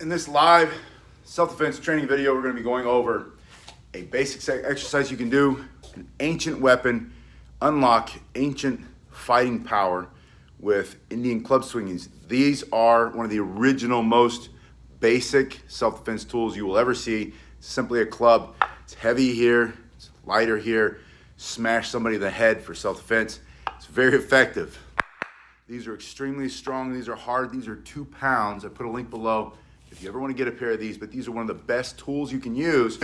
in this live self-defense training video, we're going to be going over a basic exercise you can do, an ancient weapon, unlock ancient fighting power with Indian club swingings. These are one of the original, most basic self-defense tools you will ever see. It's simply a club. It's heavy here, it's lighter here. Smash somebody in the head for self-defense. It's very effective. These are extremely strong. These are hard. These are 2 pounds. I put a link below if you ever want to get a pair of these, but these are one of the best tools you can use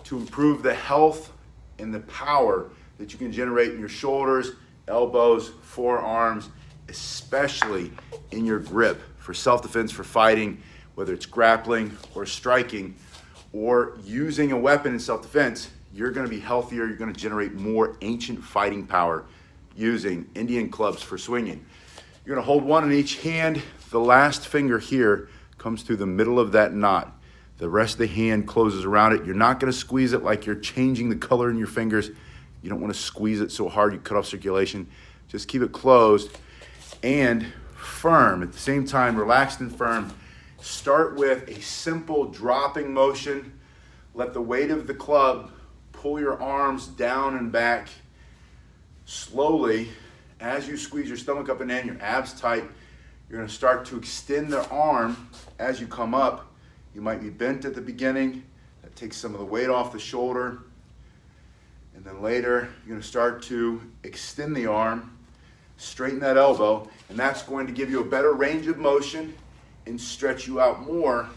to improve the health and the power that you can generate in your shoulders, elbows, forearms, especially in your grip for self-defense, for fighting, whether it's grappling or striking or using a weapon in self-defense. You're going to be healthier. You're going to generate more ancient fighting power using Indian clubs for swinging. You're going to hold one in each hand. The last finger here comes through the middle of that knot. The rest of the hand closes around it. You're not going to squeeze it like you're changing the color in your fingers. You don't want to squeeze it so hard you cut off circulation. Just keep it closed and firm. At the same time, relaxed and firm. Start with a simple dropping motion. Let the weight of the club pull your arms down and back slowly. As you squeeze your stomach up and in, your abs tight, you're going to start to extend the arm as you come up. You might be bent at the beginning. That takes some of the weight off the shoulder. And then later, you're going to start to extend the arm, straighten that elbow, and that's going to give you a better range of motion and stretch you out more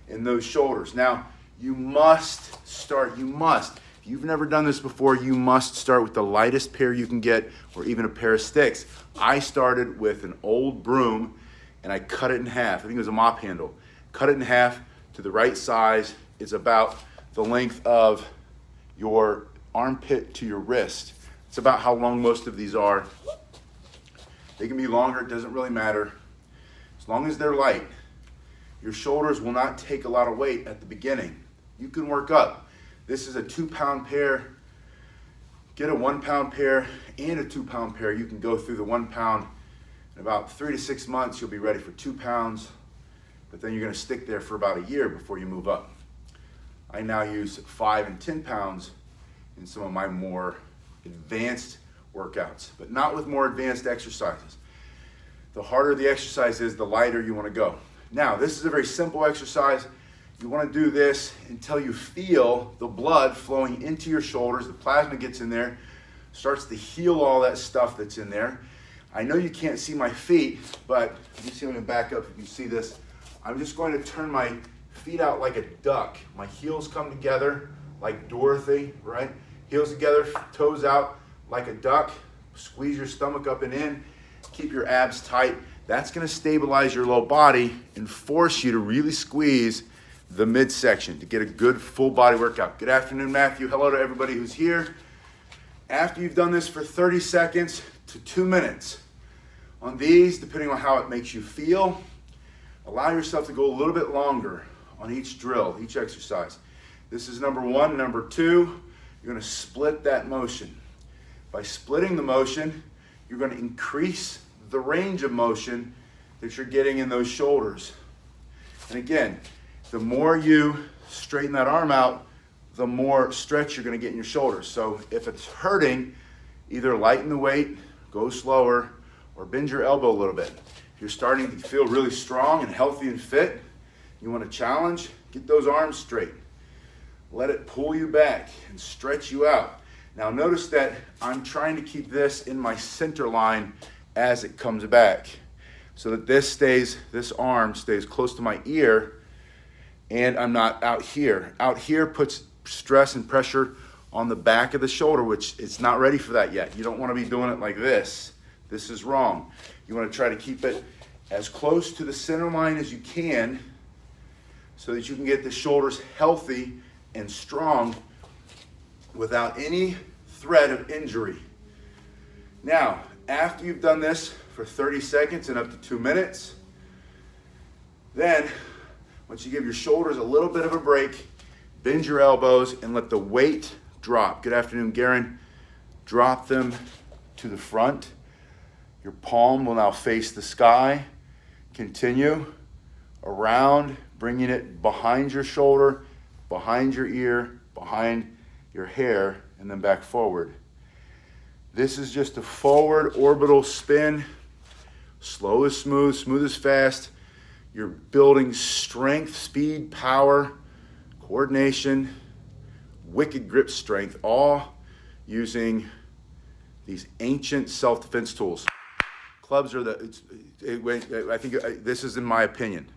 in those shoulders. Now, you must start, if you've never done this before, you must start with the lightest pair you can get, or even a pair of sticks. I started with an old broom and I cut it in half. I think it was a mop handle. Cut it in half to the right size. It's about the length of your armpit to your wrist. It's about how long most of these are. They can be longer, it doesn't really matter. As long as they're light, your shoulders will not take a lot of weight at the beginning. You can work up. This is a 2 pound pair. Get a 1 pound pair and a 2 pound pair. You can go through the 1 pound. In about 3 to 6 months, you'll be ready for 2 pounds, but then you're gonna stick there for about a year before you move up. I now use 5 and 10 pounds in some of my more advanced workouts, but not with more advanced exercises. The harder the exercise is, the lighter you wanna go. Now, this is a very simple exercise. You want to do this until you feel the blood flowing into your shoulders. The plasma gets in there, starts to heal all that stuff that's in there. I know you can't see my feet, but let me see if I can back up if you can see this. I'm just going to turn my feet out like a duck. My heels come together like Dorothy, right? Heels together, toes out like a duck. Squeeze your stomach up and in. Keep your abs tight. That's going to stabilize your low body and force you to really squeeze the midsection to get a good full body workout. Good afternoon, Matthew. Hello to everybody who's here. After you've done this for 30 seconds to 2 minutes, on these, depending on how it makes you feel, allow yourself to go a little bit longer on each drill, each exercise. This is number 1. Number 2, you're going to split that motion. By splitting the motion, you're going to increase the range of motion that you're getting in those shoulders. And again, the more you straighten that arm out, the more stretch you're going to get in your shoulders. So if it's hurting, either lighten the weight, go slower, or bend your elbow a little bit. If you're starting to feel really strong and healthy and fit, you want to challenge, get those arms straight. Let it pull you back and stretch you out. Now notice that I'm trying to keep this in my center line as it comes back, so that this arm stays close to my ear, and I'm not out here. Out here puts stress and pressure on the back of the shoulder, which it's not ready for that yet. You don't want to be doing it like this. This is wrong. You want to try to keep it as close to the center line as you can so that you can get the shoulders healthy and strong without any threat of injury. Now, after you've done this for 30 seconds and up to 2 minutes, then once you give your shoulders a little bit of a break, bend your elbows and let the weight drop. Good afternoon, Garen. Drop them to the front. Your palm will now face the sky. Continue around, bringing it behind your shoulder, behind your ear, behind your hair, and then back forward. This is just a forward orbital spin. Slow is smooth, smooth is fast. You're building strength, speed, power, coordination, wicked grip strength, all using these ancient self-defense tools. Clubs are I think this is in my opinion.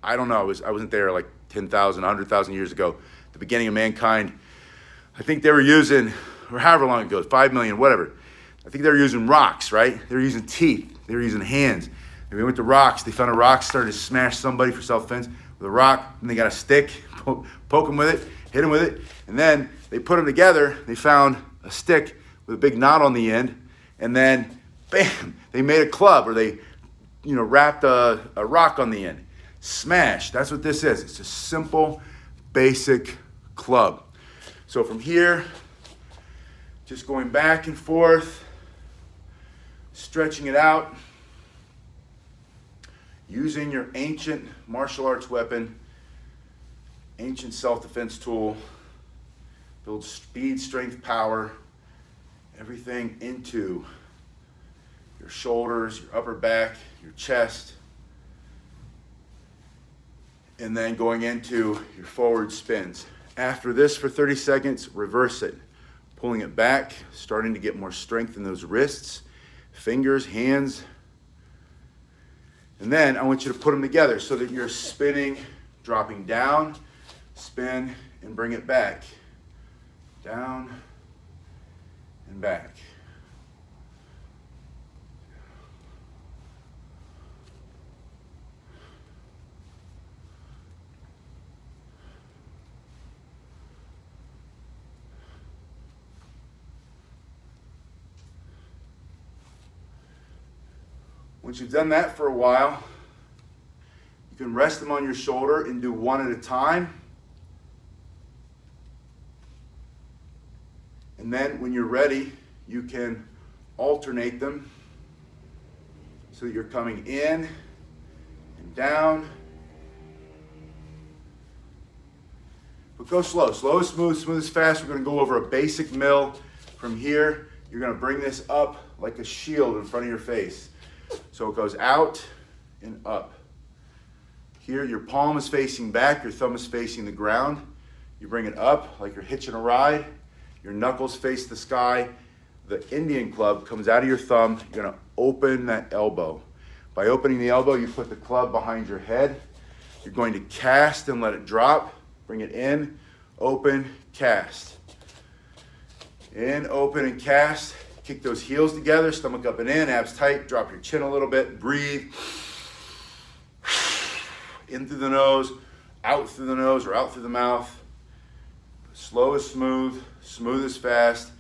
I don't know, I wasn't there like 10,000, 100,000 years ago, the beginning of mankind. I think they were using, or however long ago, 5 million, whatever. I think they were using rocks, right? They were using teeth, they were using hands. And we went to rocks, they found a rock, started to smash somebody for self-defense with a rock, and they got a stick, poke them with it, hit them with it, and then they put them together, they found a stick with a big knot on the end, and then, bam, they made a club, or they, wrapped a rock on the end. Smash, that's what this is. It's a simple, basic club. So from here, just going back and forth, stretching it out, using your ancient martial arts weapon, ancient self-defense tool, build speed, strength, power, everything into your shoulders, your upper back, your chest, and then going into your forward spins. After this for 30 seconds, reverse it, pulling it back, starting to get more strength in those wrists, fingers, hands. And then I want you to put them together so that you're spinning, dropping down, spin, and bring it back. Down and back. Once you've done that for a while, you can rest them on your shoulder and do one at a time. And then when you're ready, you can alternate them so that you're coming in and down. But go slow. Slow is smooth, smooth is fast. We're going to go over a basic mill. From here, you're going to bring this up like a shield in front of your face. So it goes out and up. Here, your palm is facing back, your thumb is facing the ground. You bring it up like you're hitching a ride. Your knuckles face the sky. The Indian club comes out of your thumb. You're going to open that elbow. By opening the elbow, you put the club behind your head. You're going to cast and let it drop. Bring it in, open, cast. In, open, and cast. Kick those heels together, stomach up and in, abs tight, drop your chin a little bit, breathe. In through the nose, out through the nose, or out through the mouth. Slow is smooth, smooth is fast.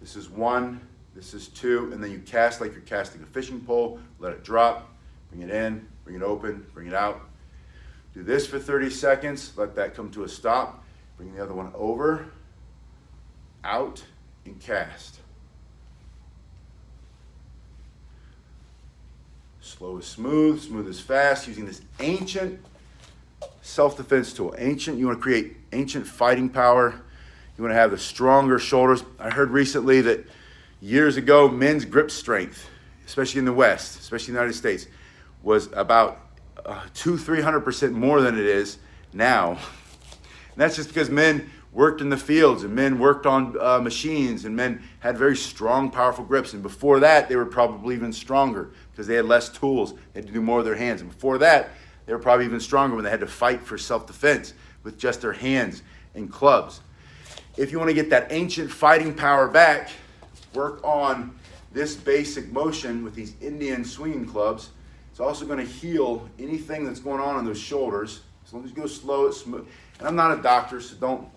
This is 1, this is 2, and then you cast like you're casting a fishing pole, let it drop, bring it in, bring it open, bring it out. Do this for 30 seconds, let that come to a stop. Bring the other one over, out, and cast. Slow is smooth, smooth is fast, using this ancient self-defense tool. Ancient, you want to create ancient fighting power. You want to have the stronger shoulders. I heard recently that years ago, men's grip strength, especially in the West, especially in the United States, was about 200-300% more than it is now. And that's just because men worked in the fields and men worked on machines and men had very strong, powerful grips. And before that, they were probably even stronger because they had less tools. They had to do more with their hands. And before that, they were probably even stronger when they had to fight for self-defense with just their hands and clubs. If you want to get that ancient fighting power back, work on this basic motion with these Indian swinging clubs. It's also going to heal anything that's going on those shoulders. As long as you go slow, it's smooth. And I'm not a doctor, so don't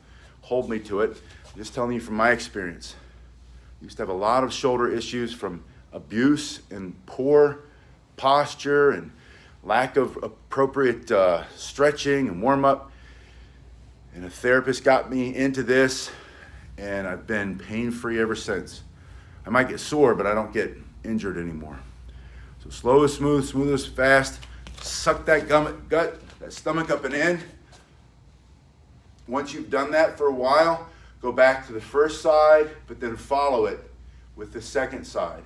hold me to it. I'm just telling you from my experience. I used to have a lot of shoulder issues from abuse and poor posture and lack of appropriate stretching and warm-up. And a therapist got me into this, and I've been pain-free ever since. I might get sore, but I don't get injured anymore. So slow is smooth, smooth is fast. Suck that gut, that stomach up and in. Once you've done that for a while, go back to the first side, but then follow it with the second side.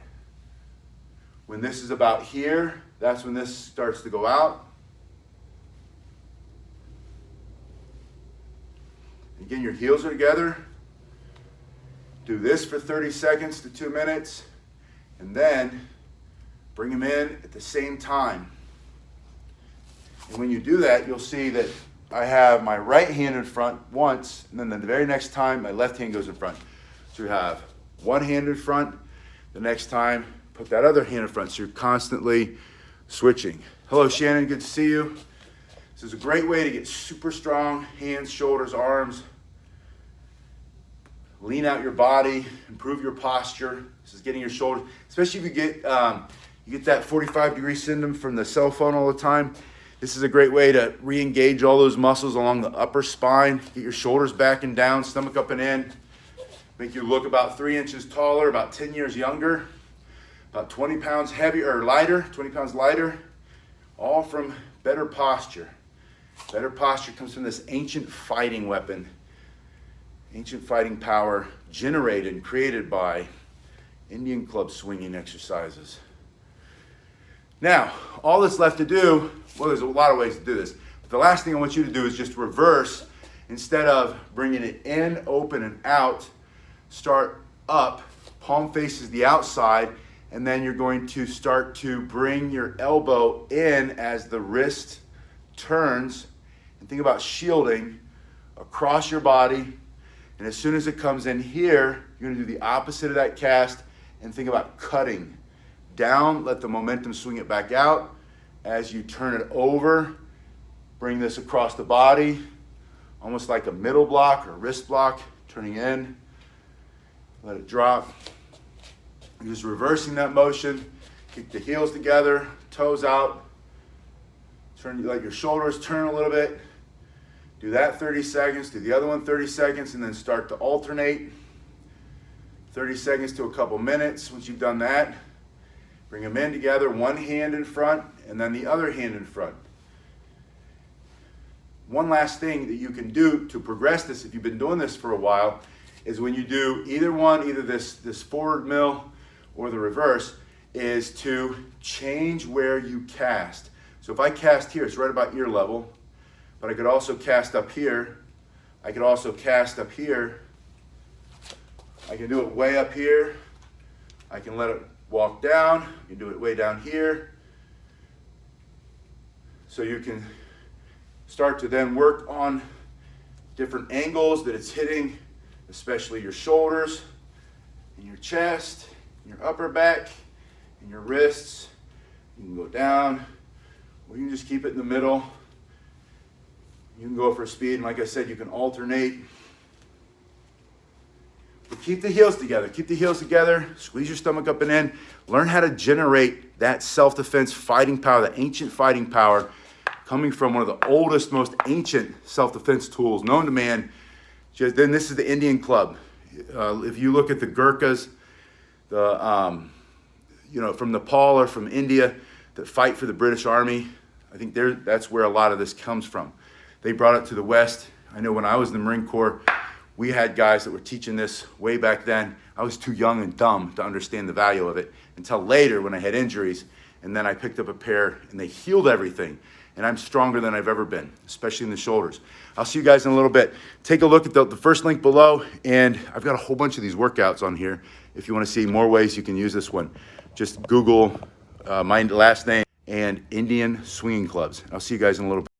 When this is about here, that's when this starts to go out. Again, your heels are together. Do this for 30 seconds to 2 minutes, and then bring them in at the same time. And when you do that, you'll see that I have my right hand in front once, and then the very next time, my left hand goes in front. So you have one hand in front, the next time, put that other hand in front. So you're constantly switching. Hello, Shannon, good to see you. This is a great way to get super strong hands, shoulders, arms. Lean out your body, improve your posture. This is getting your shoulders, especially if you get that 45-degree syndrome from the cell phone all the time. This is a great way to re-engage all those muscles along the upper spine, get your shoulders back and down, stomach up and in, make you look about 3 inches taller, about 10 years younger, about 20 pounds heavier or lighter, 20 pounds lighter, all from better posture. Better posture comes from this ancient fighting weapon, ancient fighting power generated and created by Indian club swinging exercises. Now, all that's left to do, well, there's a lot of ways to do this. But the last thing I want you to do is just reverse. Instead of bringing it in, open, and out, start up, palm faces the outside, and then you're going to start to bring your elbow in as the wrist turns, and think about shielding across your body. And as soon as it comes in here, you're going to do the opposite of that cast and think about cutting down, let the momentum swing it back out. As you turn it over, bring this across the body, almost like a middle block or wrist block, turning in, let it drop. You're just reversing that motion. Kick the heels together, toes out, let your shoulders turn a little bit. Do that 30 seconds, do the other one 30 seconds, and then start to alternate. 30 seconds to a couple minutes. Once you've done that, bring them in together, one hand in front, and then the other hand in front. One last thing that you can do to progress this, if you've been doing this for a while, is when you do either one, either this forward mill or the reverse, is to change where you cast. So if I cast here, it's right about ear level. But I could also cast up here. I could also cast up here. I can do it way up here. I can let it walk down. You can do it way down here. So you can start to then work on different angles that it's hitting, especially your shoulders, and your chest, and your upper back, and your wrists. You can go down, or you can just keep it in the middle. You can go for speed, and like I said, you can alternate. But keep the heels together. Keep the heels together. Squeeze your stomach up and in. Learn how to generate that self-defense fighting power, that ancient fighting power, coming from one of the oldest, most ancient self-defense tools known to man. Then this is the Indian club. If you look at the Gurkhas, from Nepal or from India that fight for the British Army, I think that's where a lot of this comes from. They brought it to the West. I know when I was in the Marine Corps, we had guys that were teaching this way back then. I was too young and dumb to understand the value of it until later when I had injuries. And then I picked up a pair and they healed everything. And I'm stronger than I've ever been, especially in the shoulders. I'll see you guys in a little bit. Take a look at the first link below. And I've got a whole bunch of these workouts on here. If you want to see more ways you can use this one, just Google my last name and Indian swinging clubs. I'll see you guys in a little bit.